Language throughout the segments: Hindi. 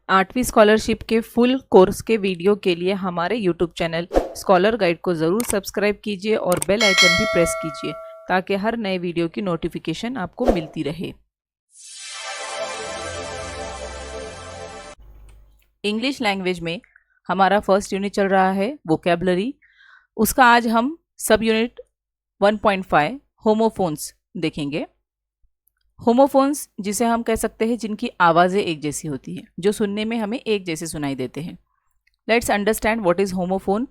8वीं स्कॉलरशिप के फुल कोर्स के वीडियो के लिए हमारे यूट्यूब चैनल स्कॉलर गाइड को ज़रूर सब्सक्राइब कीजिए और बेल आइकन भी प्रेस कीजिए ताकि हर नए वीडियो की नोटिफिकेशन आपको मिलती रहे। इंग्लिश लैंग्वेज में हमारा फर्स्ट यूनिट चल रहा है वोकैबुलरी। उसका आज हम सब यूनिट 1.5 होमोफोन्स देखेंगे। होमोफोन्स जिसे हम कह सकते हैं जिनकी आवाज़ें एक जैसी होती हैं, जो सुनने में हमें एक जैसे सुनाई देते हैं। Let's understand what is homophone.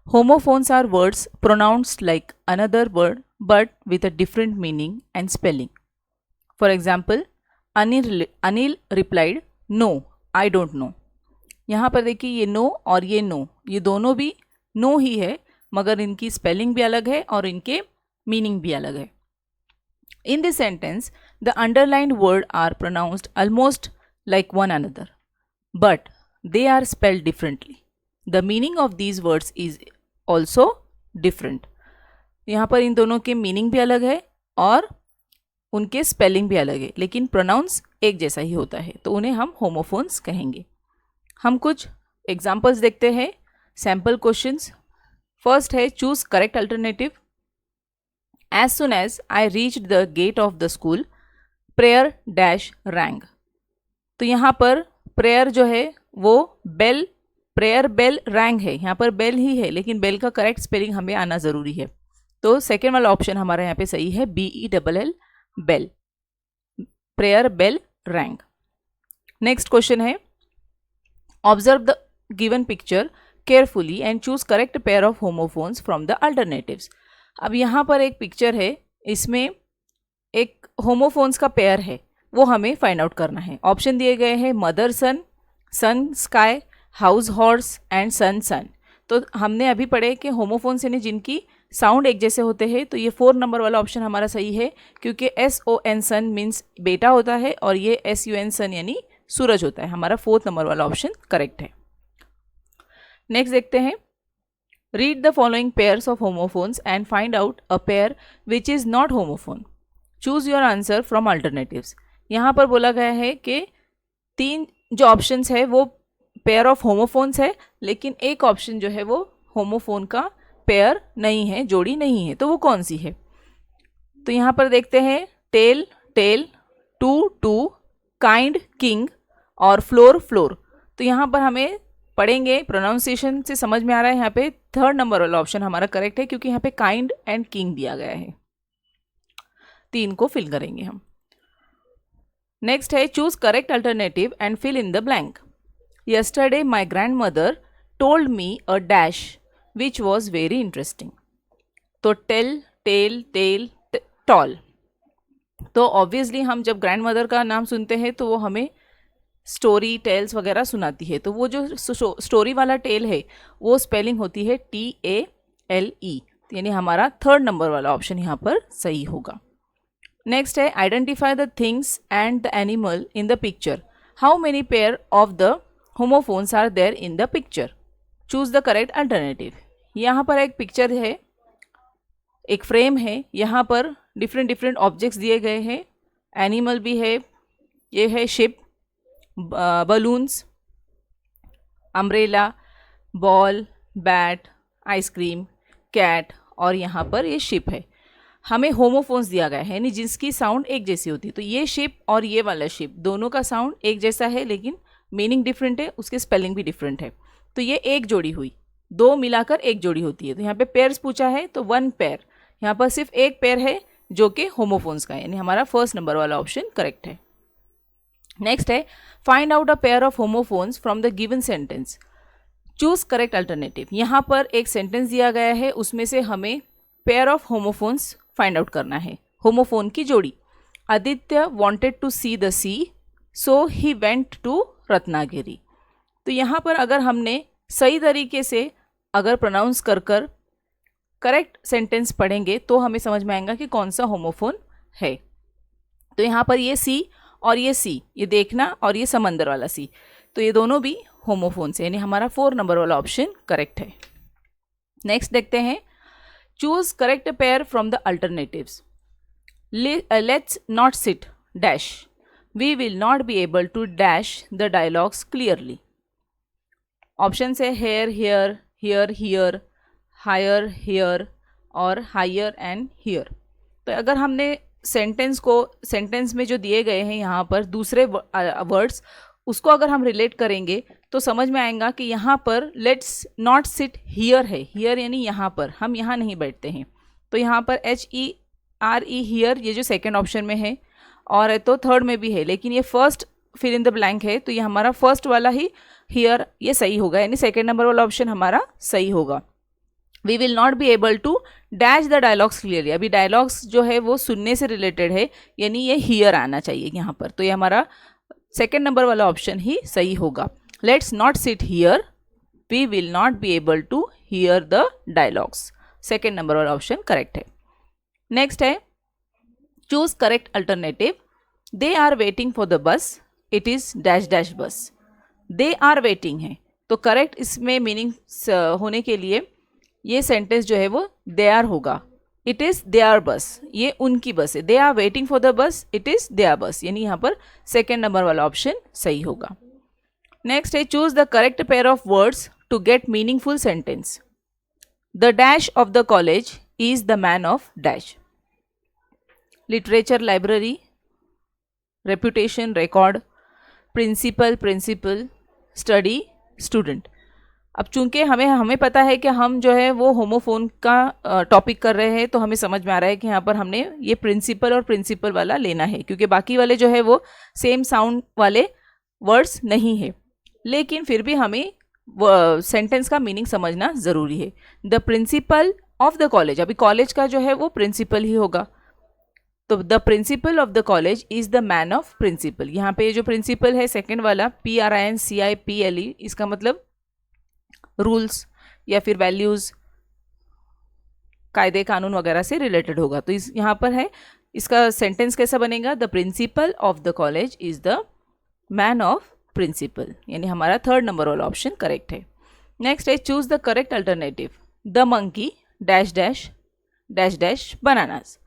Homophones are words pronounced like another word but with a different meaning and spelling. For example, Anil replied, No, I don't know. यहाँ पर देखिए ये नो और ये नो, ये दोनों भी नो ही है, मगर इनकी स्पेलिंग भी अलग है और इनके मीनिंग भी अलग है। In this sentence, the underlined word are pronounced almost like one another, but they are spelled differently. The meaning of these words is also different. यहाँ पर इन दोनों के मीनिंग भी अलग है और उनके स्पेलिंग भी अलग है, लेकिन प्रोनाउंस एक जैसा ही होता है, तो उन्हें हम होमोफोन्स कहेंगे। हम कुछ एग्जाम्पल्स देखते हैं, सैम्पल क्वेश्चंस। फर्स्ट है choose correct alternative. As soon as I reached the gate of the school, prayer dash rang. तो यहाँ पर प्रेयर जो है वो बेल, प्रेयर बेल रैंग है, यहाँ पर बेल ही है, लेकिन बेल का करेक्ट स्पेलिंग हमें आना ज़रूरी है। तो सेकेंड वाला ऑप्शन हमारा यहाँ पे सही है, BELL bell, prayer bell rang. Next question है observe the given picture carefully and choose correct pair of homophones from the alternatives. अब यहाँ पर एक पिक्चर है, इसमें एक होमोफोन्स का पेयर है, वो हमें फाइंड आउट करना है। ऑप्शन दिए गए हैं mother son, sun sky, house horse and sun son. तो हमने अभी पढ़े कि होमोफोन्स यानी जिनकी साउंड एक जैसे होते हैं, तो ये 4 नंबर वाला ऑप्शन हमारा सही है, क्योंकि SON सन मीन्स बेटा होता है और ये SUN सन यानी सूरज होता है। हमारा 4th नंबर वाला ऑप्शन करेक्ट है। नेक्स्ट देखते हैं, read the following pairs of homophones and find out a pair which is not homophone. Choose your answer from alternatives. यहाँ पर बोला गया है कि 3 जो ऑप्शंस है वो पेयर ऑफ होमोफोन्स है, लेकिन एक ऑप्शन जो है वो होमोफोन का पेयर नहीं है, जोड़ी नहीं है, तो वो कौन सी है। तो यहाँ पर देखते हैं tail tale, to two, kind king और फ्लोर फ्लोर। तो यहाँ पर हमें पढ़ेंगे, प्रोनाउंसिएशन से समझ में आ रहा है, यहाँ पे 3rd नंबर वाला ऑप्शन हमारा करेक्ट है, क्योंकि यहाँ पे काइंड एंड किंग दिया गया है। 3 को फिल करेंगे हम। नेक्स्ट है choose correct alternative and fill in the blank. Yesterday my grand mother told me a dash which was very interesting. तो टेल टेल टेल टॉल, तो ऑब्वियसली हम जब ग्रैंड मदर का नाम सुनते हैं तो वो हमें स्टोरी टेल्स वगैरह सुनाती है, तो वो जो स्टोरी वाला टेल है वो स्पेलिंग होती है TALE, यानी हमारा 3rd नंबर वाला ऑप्शन यहाँ पर सही होगा। नेक्स्ट है identify the things and the animal in the picture. How many pair of the homophones are there in the picture. Choose the correct alternative. यहाँ पर एक पिक्चर है, एक फ्रेम है, यहाँ पर डिफरेंट डिफरेंट ऑब्जेक्ट्स दिए गए हैं, एनिमल भी है, ये है ship, balloons, umbrella, ball, bat, ice cream, cat और यहाँ पर ये शिप है। हमें होमोफोन्स दिया गया है, यानी जिसकी साउंड एक जैसी होती है। तो ये शिप और ये वाला शिप दोनों का साउंड एक जैसा है, लेकिन मीनिंग डिफरेंट है, उसके स्पेलिंग भी डिफरेंट है। तो ये एक जोड़ी हुई, 2 मिलाकर एक जोड़ी होती है। तो यहाँ पे पेयर्स पूछा है, तो 1 पेयर, यहाँ पर सिर्फ एक पेयर है जो कि होमोफोन्स का है, यानी हमारा 1st नंबर वाला ऑप्शन करेक्ट है। नेक्स्ट है find out a pair of homophones from the given sentence. Choose correct alternative. यहाँ पर एक सेंटेंस दिया गया है, उसमें से हमें pair of homophones find out करना है, होमोफोन की जोड़ी। Aditya wanted to see the sea so he went to Ratnagiri. तो यहाँ पर अगर हमने सही तरीके से अगर प्रोनाउंस कर करेक्ट सेंटेंस पढ़ेंगे तो हमें समझ में आएगा कि कौन सा होमोफोन है। तो यहाँ पर ये सी और ये सी, ये देखना और ये समंदर वाला सी, तो ये दोनों भी होमोफोन्स है, यानी हमारा 4 नंबर वाला ऑप्शन करेक्ट है। नेक्स्ट देखते हैं choose correct pair from the alternatives. Let's not sit dash we will not be able to dash the dialogues clearly. Option है hair, here, hear, here, hire, hear और हायर एंड हियर। तो अगर हमने सेंटेंस में जो दिए गए हैं यहाँ पर दूसरे वर्ड्स, उसको अगर हम रिलेट करेंगे तो समझ में आएगा कि यहाँ पर लेट्स नॉट सिट हियर है, हियर यानी यहाँ पर, हम यहाँ नहीं बैठते हैं। तो यहाँ पर HERE हियर, ये जो सेकेंड ऑप्शन में है और तो थर्ड में भी है, लेकिन ये first fill in the blank है, तो ये हमारा फर्स्ट वाला ही हियर ये सही होगा, यानी सेकेंड नंबर वाला ऑप्शन हमारा सही होगा। We will not be able to dash the dialogues clearly, अभी डायलॉग्स जो है वो सुनने से रिलेटेड है, यानी ये हियर आना चाहिए यहाँ पर, तो ये हमारा सेकेंड नंबर वाला ऑप्शन ही सही होगा। Let's not sit here, we will not be able to hear the dialogues, second number वाला ऑप्शन करेक्ट है। नेक्स्ट है choose correct alternative. They are waiting for the bus, it is dash dash bus. They are waiting है, तो करेक्ट इसमें मीनिंग होने के लिए ये सेंटेंस जो है वो दे आर होगा। इट इज़ देयर बस, ये उनकी बस है। They are waiting for the bus, it is their bus, यानी यहाँ पर सेकेंड नंबर वाला ऑप्शन सही होगा। नेक्स्ट है choose the correct pair of words to get meaningful sentence. The dash of the college is the man of dash. Literature library, reputation record, principal principle, study student. अब चूंकि हमें पता है कि हम जो है वो होमोफोन का टॉपिक कर रहे हैं, तो हमें समझ में आ रहा है कि यहाँ पर हमने ये प्रिंसिपल और प्रिंसिपल वाला लेना है, क्योंकि बाकी वाले जो है वो सेम साउंड वाले वर्ड्स नहीं है, लेकिन फिर भी हमें सेंटेंस का मीनिंग समझना ज़रूरी है। The principal of the college, अभी कॉलेज का जो है वो प्रिंसिपल ही होगा, तो the principal of the college is the man of principle. यहाँ पे जो प्रिंसिपल है सेकेंड वाला PRINCIPLE, इसका मतलब रूल्स या फिर वैल्यूज़, कायदे कानून वगैरह से रिलेटेड होगा। तो इस यहाँ पर है, इसका सेंटेंस कैसा बनेगा, the principal of the college is the man of principle, यानी हमारा थर्ड नंबर वाला ऑप्शन करेक्ट है। नेक्स्ट है choose the correct alternative. The monkey dash dash dash dash bananas.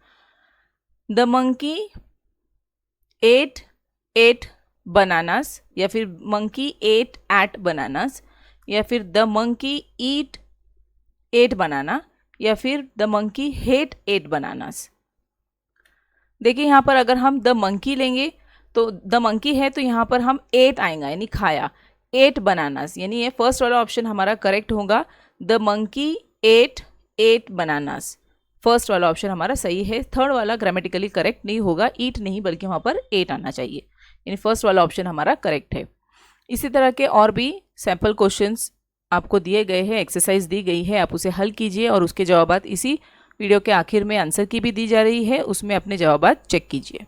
The monkey ate bananas, या फिर मंकी एट एट बनानास, या फिर द मंकी ईट 8 बनाना, या फिर द मंकी हेट 8 बनानास। देखिए यहाँ पर अगर हम द मंकी लेंगे तो द मंकी है तो यहाँ पर हम 8 आएगा, यानी खाया 8 बनानास, यानी ये फर्स्ट वाला ऑप्शन हमारा करेक्ट होगा। The monkey ate 8 bananas, first वाला ऑप्शन हमारा सही है। थर्ड वाला ग्रामेटिकली करेक्ट नहीं होगा, ईट नहीं बल्कि वहाँ पर 8 आना चाहिए, यानी फर्स्ट वाला ऑप्शन हमारा करेक्ट है। इसी तरह के और भी सैम्पल क्वेश्चंस आपको दिए गए हैं, एक्सरसाइज दी गई है, आप उसे हल कीजिए और उसके जवाबात इसी वीडियो के आखिर में आंसर की भी दी जा रही है, उसमें अपने जवाबात चेक कीजिए।